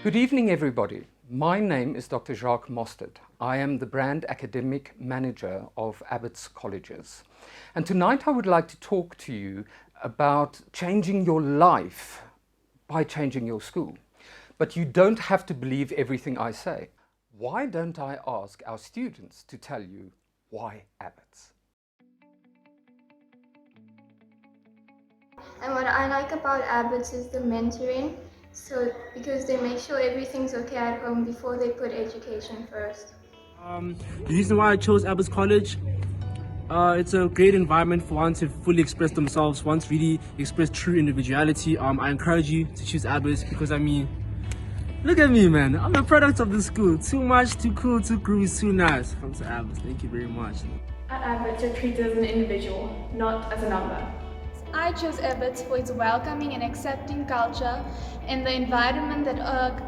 Good evening, everybody. My name is Dr. Jacques Mostert. I am the Brand Academic Manager of Abbotts Colleges. And tonight I would like to talk to you about changing your life by changing your school. But you don't have to believe everything I say. Why don't I ask our students to tell you why Abbotts? And what I like about Abbotts is the mentoring. So, because they make sure everything's okay at home before they put education first. The reason why I chose Abbotts College, it's a great environment for one to fully express themselves, one to really express true individuality. I encourage you to choose Abbotts because, I mean, look at me, man. I'm a product of the school. Too much, too cool, too groovy, too nice. Come to Abbotts. Thank you very much. At Abbott, you're treated as an individual, not as a number. I chose Abbott for its welcoming and accepting culture and the environment that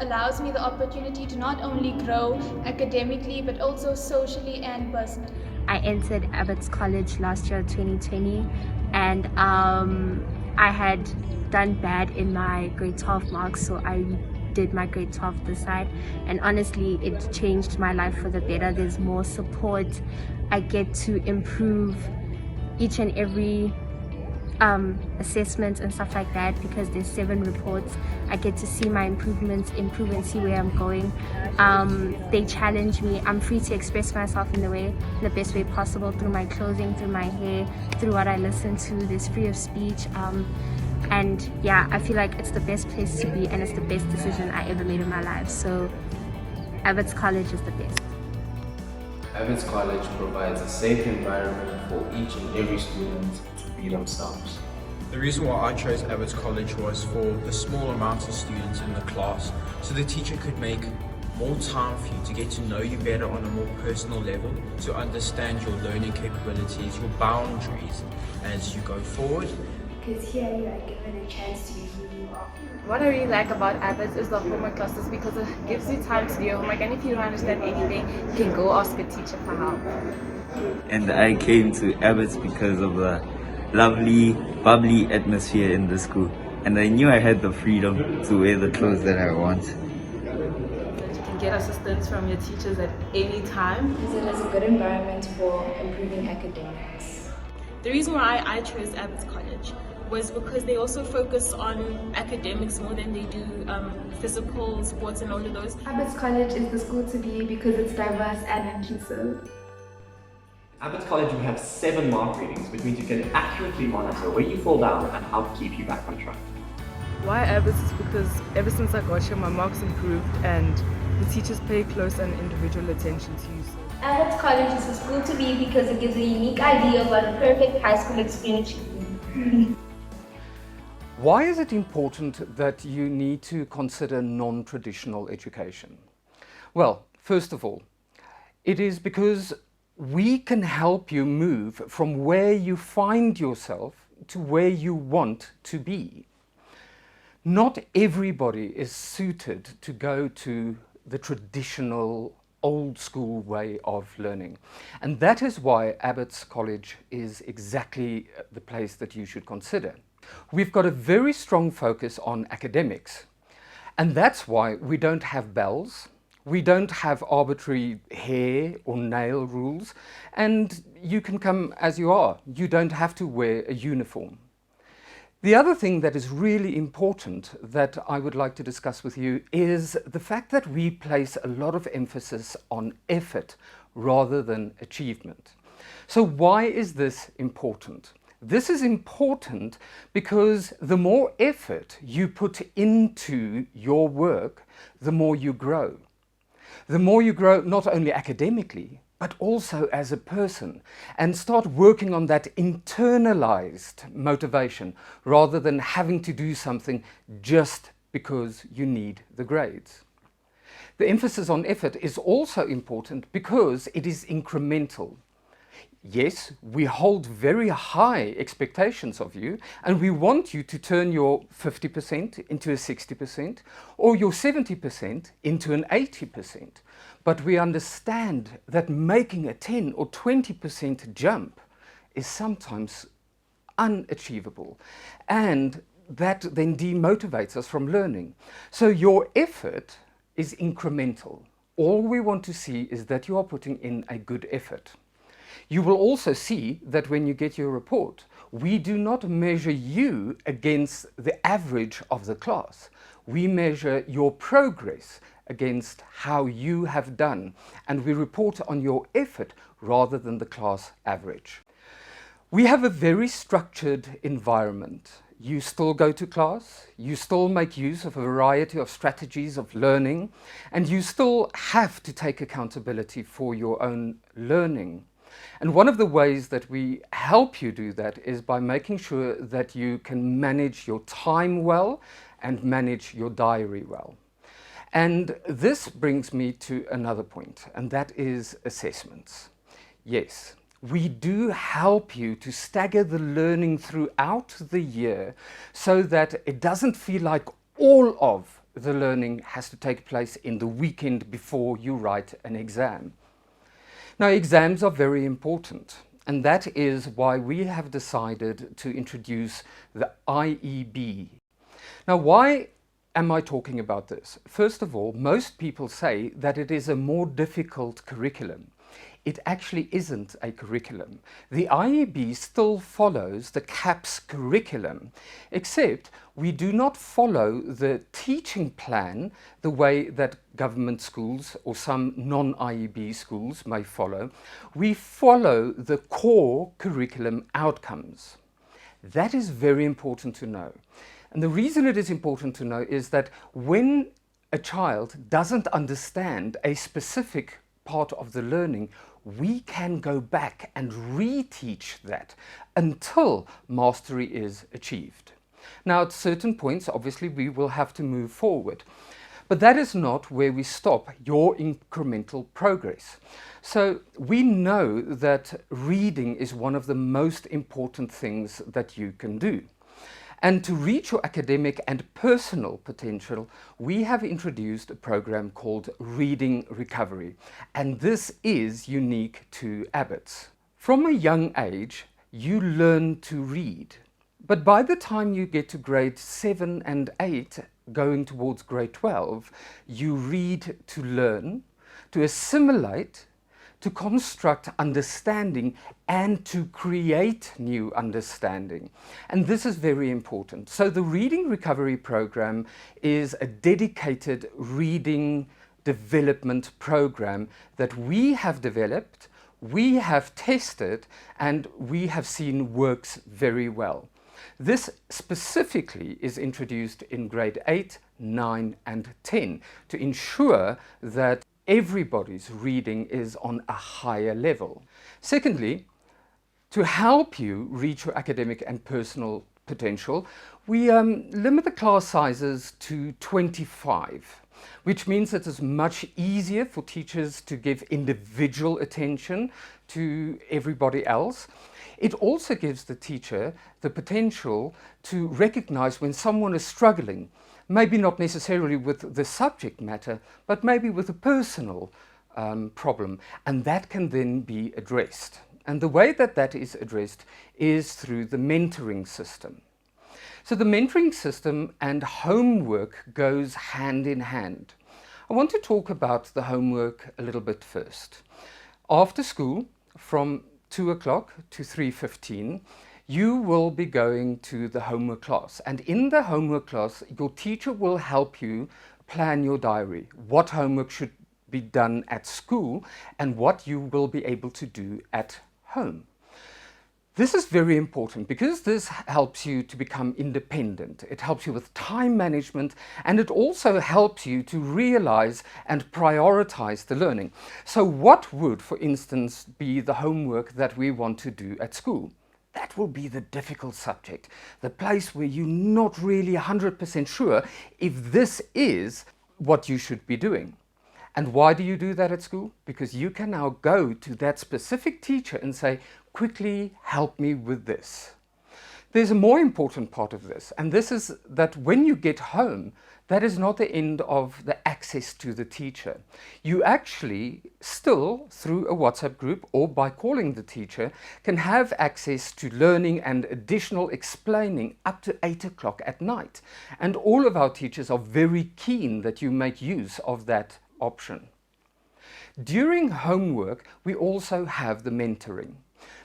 allows me the opportunity to not only grow academically but also socially and personally. I entered Abbotts College last year, 2020, and I had done bad in my grade 12 marks, so I did my grade 12 this side, and honestly it changed my life for the better. There's more support. I get to improve each and every assessments and stuff like that because there's 7 reports. I get to see my improvements, improve and see where I'm going. They challenge me. I'm free to express myself in the best way possible, through my clothing, through my hair, through what I listen to. There's free of speech, and yeah, I feel like it's the best place to be and it's the best decision I ever made in my life. So Abbotts College is the best. Abbotts College provides a safe environment for each and every student to be themselves. The reason why I chose Abbotts College was for the small amount of students in the class, so the teacher could make more time for you to get to know you better on a more personal level, to understand your learning capabilities, your boundaries as you go forward. Because here you are given a chance to be who you are. What I really like about Abbott is the homework classes because it gives you time to do your homework, and if you don't understand anything, you can go ask a teacher for help. And I came to Abbotts because of the lovely, bubbly atmosphere in the school. And I knew I had the freedom to wear the clothes that I want. That you can get assistance from your teachers at any time. It is a good environment for improving academics. The reason why I chose Abbotts College was because they also focus on academics more than they do physical, sports and all of those. Abbotts College is the school to be because it's diverse and inclusive. Abbotts College, we have 7 mark readings, which means you can accurately monitor where you fall down and how to keep you back on track. Why Abbotts is because ever since I got here, my marks improved and the teachers pay close and individual attention to you. Abbotts College is the school to be because it gives a unique idea of what a perfect high school experience should be. Why is it important that you need to consider non-traditional education? Well, first of all, it is because we can help you move from where you find yourself to where you want to be. Not everybody is suited to go to the traditional old school way of learning. And that is why Abbotts College is exactly the place that you should consider. We've got a very strong focus on academics, and that's why we don't have bells, we don't have arbitrary hair or nail rules, and you can come as you are. You don't have to wear a uniform. The other thing that is really important that I would like to discuss with you is the fact that we place a lot of emphasis on effort rather than achievement. So why is this important? This is important because the more effort you put into your work, the more you grow. The more you grow not only academically, but also as a person, and start working on that internalized motivation rather than having to do something just because you need the grades. The emphasis on effort is also important because it is incremental. Yes, we hold very high expectations of you, and we want you to turn your 50% into a 60% or your 70% into an 80%. But we understand that making a 10 or 20% jump is sometimes unachievable, and that then demotivates us from learning. So your effort is incremental. All we want to see is that you are putting in a good effort. You will also see that when you get your report, we do not measure you against the average of the class. We measure your progress against how you have done, and we report on your effort rather than the class average. We have a very structured environment. You still go to class, you still make use of a variety of strategies of learning, and you still have to take accountability for your own learning. And one of the ways that we help you do that is by making sure that you can manage your time well and manage your diary well. And this brings me to another point, and that is assessments. Yes, we do help you to stagger the learning throughout the year so that it doesn't feel like all of the learning has to take place in the weekend before you write an exam. Now, exams are very important, and that is why we have decided to introduce the IEB. Now, why am I talking about this? First of all, most people say that it is a more difficult curriculum. It actually isn't a curriculum. The IEB still follows the CAPS curriculum, except we do not follow the teaching plan the way that government schools or some non-IEB schools may follow. We follow the core curriculum outcomes. That is very important to know. And the reason it is important to know is that when a child doesn't understand a specific part of the learning, we can go back and reteach that until mastery is achieved. Now, at certain points, obviously, we will have to move forward. But that is not where we stop your incremental progress. So we know that reading is one of the most important things that you can do. And to reach your academic and personal potential, we have introduced a program called Reading Recovery, and this is unique to Abbotts. From a young age, you learn to read, but by the time you get to grade 7 and 8, going towards grade 12, you read to learn, to assimilate, to construct understanding, and to create new understanding. And this is very important. So the Reading Recovery Program is a dedicated reading development program that we have developed, we have tested, and we have seen works very well. This specifically is introduced in grade 8, 9, and 10 to ensure that everybody's reading is on a higher level. Secondly, to help you reach your academic and personal potential, we limit the class sizes to 25, which means that it's much easier for teachers to give individual attention to everybody else. It also gives the teacher the potential to recognize when someone is struggling, maybe not necessarily with the subject matter, but maybe with a personal problem, and that can then be addressed. And the way that that is addressed is through the mentoring system. So the mentoring system and homework goes hand in hand. I want to talk about the homework a little bit first. After school, from 2 o'clock to 3:15, you will be going to the homework class. And in the homework class, your teacher will help you plan your diary, what homework should be done at school and what you will be able to do at home. This is very important because this helps you to become independent. It helps you with time management, and it also helps you to realize and prioritize the learning. So what would, for instance, be the homework that we want to do at school? That will be the difficult subject, the place where you're not really 100% sure if this is what you should be doing. And why do you do that at school? Because you can now go to that specific teacher and say, quickly help me with this. There's a more important part of this, and this is that when you get home, that is not the end of the access to the teacher. You actually still, through a WhatsApp group or by calling the teacher, can have access to learning and additional explaining up to 8 o'clock at night. And all of our teachers are very keen that you make use of that option. During homework, we also have the mentoring.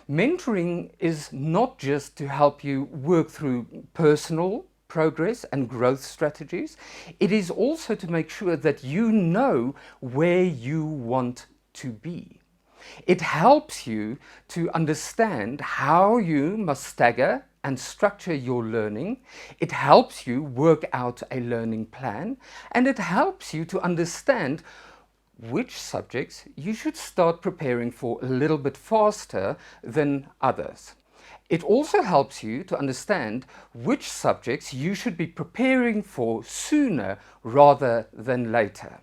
Mentoring is not just to help you work through personal progress and growth strategies. It is also to make sure that you know where you want to be. It helps you to understand how you must stagger and structure your learning. It helps you work out a learning plan, and it helps you to understand which subjects you should start preparing for a little bit faster than others. It also helps you to understand which subjects you should be preparing for sooner rather than later.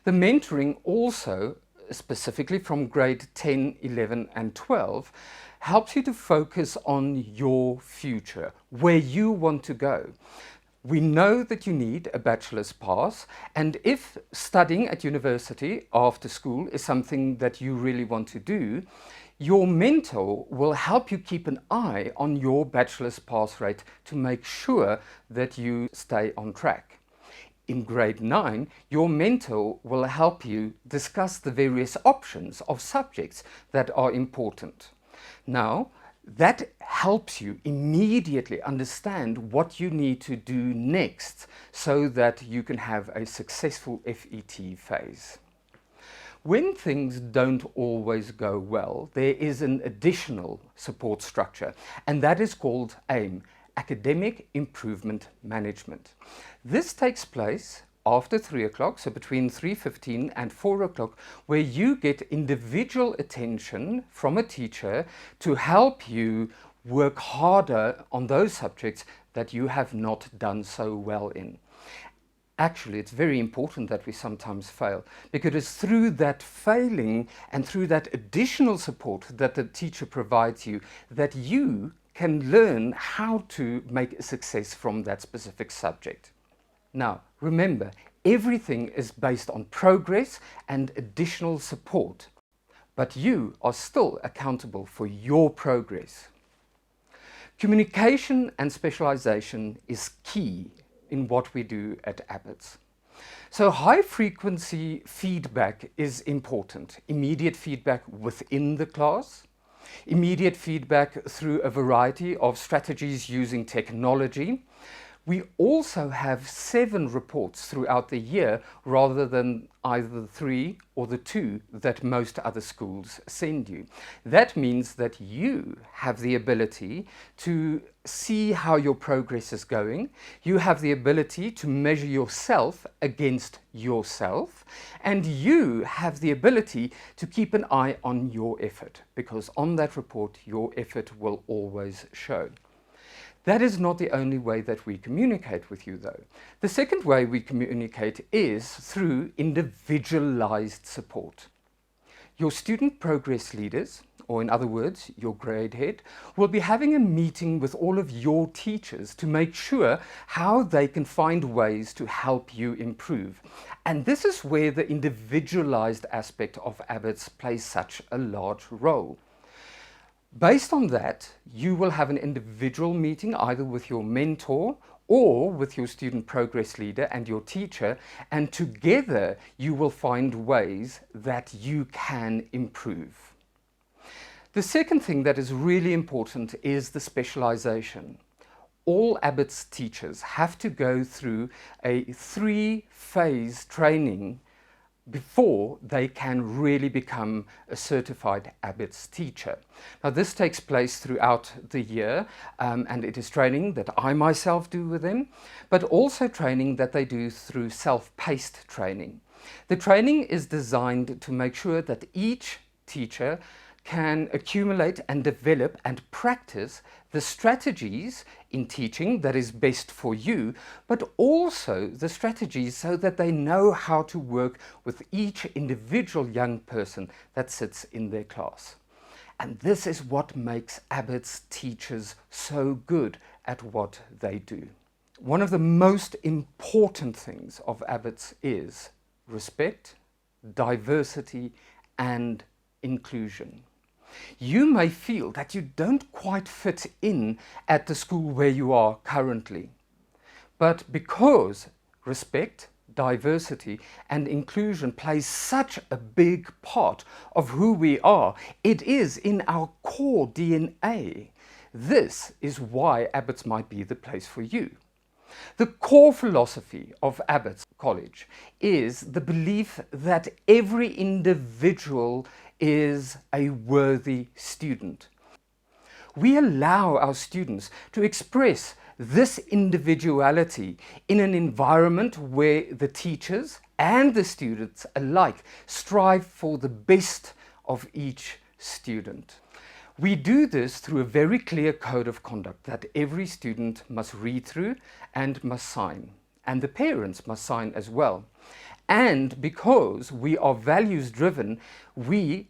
The mentoring also, specifically from grade 10, 11 and 12, helps you to focus on your future, where you want to go. We know that you need a bachelor's pass, and if studying at university after school is something that you really want to do, your mentor will help you keep an eye on your bachelor's pass rate to make sure that you stay on track. In grade 9, your mentor will help you discuss the various options of subjects that are important. Now, that helps you immediately understand what you need to do next so that you can have a successful FET phase. When things don't always go well, there is an additional support structure, and that is called AIM, Academic Improvement Management. This takes place after 3 o'clock, so between 3:15 and 4 o'clock, where you get individual attention from a teacher to help you work harder on those subjects that you have not done so well in. Actually, it's very important that we sometimes fail, because it's through that failing and through that additional support that the teacher provides you that you can learn how to make a success from that specific subject. Now, remember, everything is based on progress and additional support, but you are still accountable for your progress. Communication and specialization is key in what we do at Abbotts. So high frequency feedback is important. Immediate feedback within the class, immediate feedback through a variety of strategies using technology. We also have 7 reports throughout the year rather than either the 3 or the 2 that most other schools send you. That means that you have the ability to see how your progress is going. You have the ability to measure yourself against yourself, and you have the ability to keep an eye on your effort, because on that report your effort will always show. That is not the only way that we communicate with you, though. The second way we communicate is through individualized support. Your student progress leaders, or in other words, your grade head, will be having a meeting with all of your teachers to make sure how they can find ways to help you improve. And this is where the individualized aspect of Abbotts plays such a large role. Based on that, you will have an individual meeting either with your mentor or with your student progress leader and your teacher, and together you will find ways that you can improve. The second thing that is really important is the specialization. All Abbotts teachers have to go through a 3-phase training before they can really become a certified Abbotts teacher. Now this takes place throughout the year, and it is training that I myself do with them, but also training that they do through self-paced training. The training is designed to make sure that each teacher can accumulate and develop and practice the strategies in teaching that is best for you, but also the strategies so that they know how to work with each individual young person that sits in their class. And this is what makes Abbott's teachers so good at what they do. One of the most important things of Abbotts is respect, diversity, and inclusion. You may feel that you don't quite fit in at the school where you are currently, but because respect, diversity and inclusion plays such a big part of who we are, it is in our core DNA. This is why Abbotts might be the place for you. The core philosophy of Abbotts College is the belief that every individual is a worthy student. We allow our students to express this individuality in an environment where the teachers and the students alike strive for the best of each student. We do this through a very clear code of conduct that every student must read through and must sign, and the parents must sign as well. And because we are values driven, we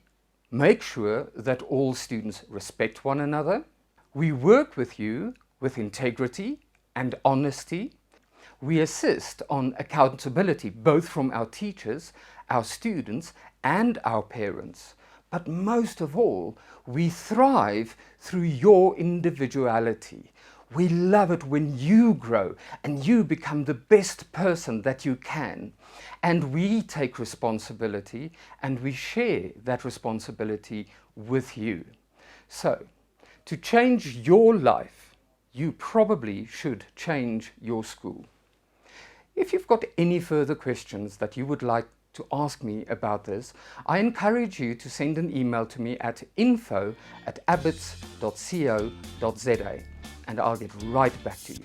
make sure that all students respect one another. We work with you with integrity and honesty. We assist on accountability, both from our teachers, our students, and our parents. But most of all, we thrive through your individuality. We love it when you grow and you become the best person that you can. And we take responsibility and we share that responsibility with you. So, to change your life, you probably should change your school. If you've got any further questions that you would like to ask me about this, I encourage you to send an email to me at info@abbotts.co.za and I'll get right back to you.